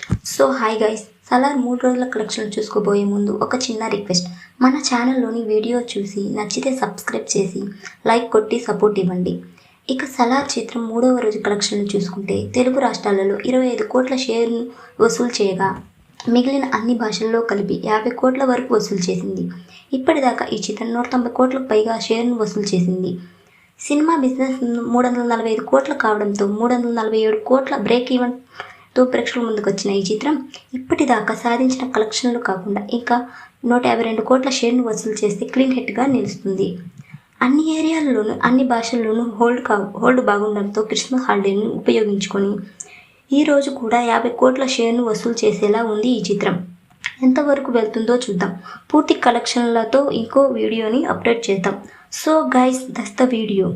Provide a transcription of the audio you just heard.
So hi guys, Salaar 3 రోజుల collection చూసుకోబోయే ముందు ఒక చిన్న రిక్వెస్ట్. మన ఛానల్లోని వీడియో చూసి నచ్చితే సబ్స్క్రైబ్ చేసి లైక్ కొట్టి సపోర్ట్ ఇవ్వండి. ఇక సలార్ చిత్రం 3వ రోజు కలెక్షన్లు చూసుకుంటే తెలుగు రాష్ట్రాలలో 25 కోట్ల షేర్ను వసూలు చేయగా మిగిలిన అన్ని భాషల్లో కలిపి 50 కోట్ల వరకు వసూలు చేసింది. ఇప్పటిదాకా ఈ చిత్రం 190 కోట్లకు పైగా షేర్ను వసూలు చేసింది. సినిమా బిజినెస్ 345 కోట్లు కావడంతో 347 కోట్ల బ్రేక్ ఈవెన్తో ప్రేక్షకుల ముందుకు వచ్చిన ఈ చిత్రం ఇప్పటిదాకా సాధించిన కలెక్షన్లు కాకుండా ఇంకా 152 కోట్ల షేర్ను వసూలు చేస్తే క్లీన్ హిట్గా నిలుస్తుంది. అన్ని ఏరియాల్లోనూ అన్ని భాషల్లోనూ హోల్డ్ బాగుండడంతో క్రిస్మస్ హాలిడేను ఉపయోగించుకొని ఈ రోజు కూడా 50 కోట్ల షేర్ను వసూలు చేసేలా ఉంది ఈ చిత్రం. ఎంతవరకు వెళ్తుందో చూద్దాం. పూర్తి కలెక్షన్లతో ఇంకో వీడియోని అప్డేట్ చేద్దాం. So guys, that's the video.